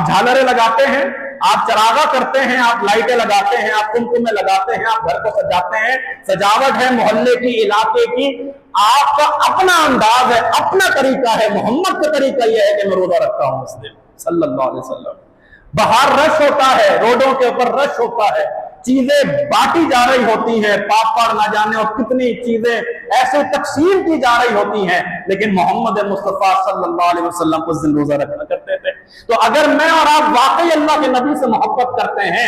آپ جھالریں لگاتے ہیں، آپ چراغا کرتے ہیں، آپ لائٹیں لگاتے ہیں، آپ کمکمے لگاتے ہیں، آپ گھر کو سجاتے ہیں، سجاوٹ ہے محلے کی، علاقے کی، آپ کا اپنا انداز ہے، اپنا طریقہ ہے۔ محمد کا طریقہ یہ ہے کہ میں روزہ رکھتا ہوں اس دن صلی اللہ علیہ وسلم۔ باہر رش ہوتا ہے، روڈوں کے اوپر رش ہوتا ہے، چیزیں بانٹی جا رہی ہوتی ہیں، پاپڑ نہ جانے اور کتنی چیزیں ایسے تقسیم کی جا رہی ہوتی ہیں، لیکن محمد مصطفیٰ صلی اللہ علیہ وسلم اس دن روزہ رکھا کرتے تھے۔ تو اگر میں اور آپ واقعی اللہ کے نبی سے محبت کرتے ہیں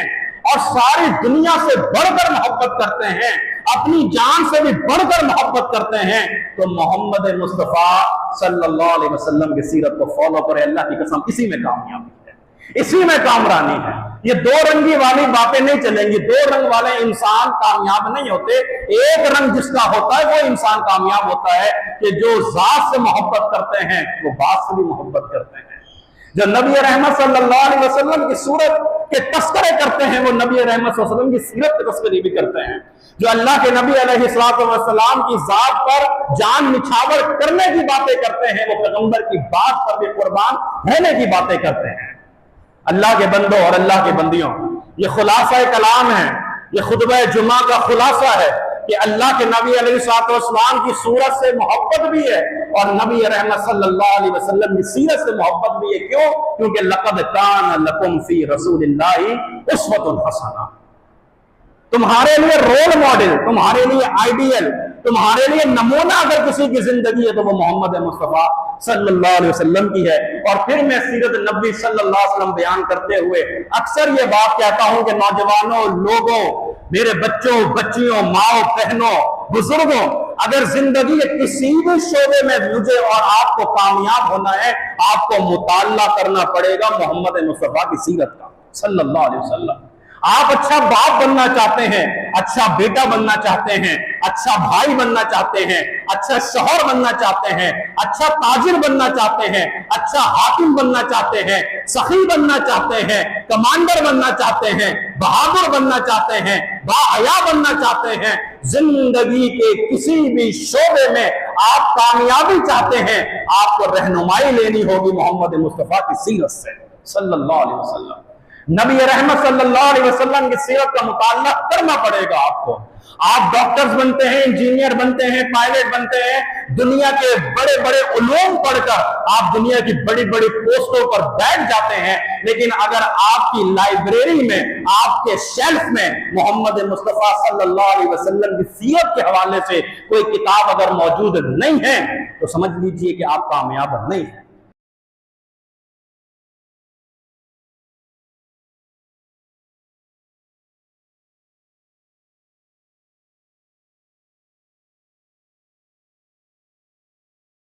اور ساری دنیا سے بڑھ کر محبت کرتے ہیں، اپنی جان سے بھی بڑھ کر محبت کرتے ہیں، تو محمد مصطفیٰ صلی اللہ علیہ وسلم کی سیرت کو فالو کریں۔ اللہ کی قسم اسی میں کامیابی ہے، اسی میں کامرانی ہے۔ یہ دو رنگی والی باتیں نہیں چلیں گی۔ دو رنگ والے انسان کامیاب نہیں ہوتے۔ ایک رنگ جس کا ہوتا ہے وہ انسان کامیاب ہوتا ہے کہ جو ذات سے محبت کرتے ہیں وہ بات سے بھی محبت کرتے ہیں۔ جو نبی رحمت صلی اللہ علیہ وسلم کی صورت کے تذکرے کرتے ہیں وہ نبی رحمت صلی اللہ علیہ وسلم کی سیرت کے تذکرے بھی کرتے ہیں۔ جو اللہ کے نبی علیہ السلام کی ذات پر جان نچھاور کرنے کی باتیں کرتے ہیں وہ پیغمبر کی بات پر بھی قربان رہنے کی باتیں کرتے ہیں۔ اللہ کے بندوں اور اللہ کے بندیوں، یہ خلاصہ کلام ہے، یہ خطبہ جمعہ کا خلاصہ ہے کہ اللہ کے نبی علیہ السلام کی صورت سے محبت بھی ہے اور نبی رحمت صلی اللہ علیہ وسلم کی سیرت سے محبت بھی ہے۔ کیوں؟ کیونکہ لقد کان لکم فی رسول اللہ اسوۃ حسنہ، تمہارے لیے رول ماڈل، تمہارے لیے آئیڈیل، تمہارے لیے نمونہ اگر کسی کی زندگی ہے تو وہ محمد مصطفیٰ صلی اللہ علیہ وسلم کی ہے۔ اور پھر میں سیرت نبی صلی اللہ علیہ وسلم بیان کرتے ہوئے اکثر یہ بات کہتا ہوں کہ نوجوانوں، لوگوں، میرے بچوں، بچیوں، ماؤں، بہنوں، بزرگوں، اگر زندگی کے کسی بھی شعبے میں مجھے اور آپ کو کامیاب ہونا ہے، آپ کو مطالعہ کرنا پڑے گا محمد مصطفیٰ کی سیرت کا صلی اللہ علیہ وسلم۔ آپ اچھا باپ بننا چاہتے ہیں، اچھا بیٹا بننا چاہتے ہیں، اچھا بھائی بننا چاہتے ہیں، اچھا شوہر بننا چاہتے ہیں، اچھا تاجر بننا چاہتے ہیں، اچھا حاکم بننا چاہتے ہیں، سخی بننا چاہتے ہیں، کمانڈر بننا چاہتے ہیں، بہادر بننا چاہتے ہیں، باحیا بننا چاہتے ہیں، زندگی کے کسی بھی شعبے میں آپ کامیابی چاہتے ہیں، آپ کو رہنمائی لینی ہوگی محمد مصطفیٰ کی سیرت سے صلی اللہ علیہ وسلم۔ نبی رحمت صلی اللہ علیہ وسلم کی سیرت کا مطالعہ کرنا پڑے گا آپ کو۔ آپ ڈاکٹرز بنتے ہیں، انجینئر بنتے ہیں، پائلٹ بنتے ہیں، دنیا کے بڑے بڑے علوم پڑھ کر آپ دنیا کی بڑی بڑی پوسٹوں پر بیٹھ جاتے ہیں، لیکن اگر آپ کی لائبریری میں، آپ کے شیلف میں محمد مصطفیٰ صلی اللہ علیہ وسلم کی سیرت کے حوالے سے کوئی کتاب اگر موجود نہیں ہے تو سمجھ لیجئے کہ آپ کامیاب نہیں ہیں۔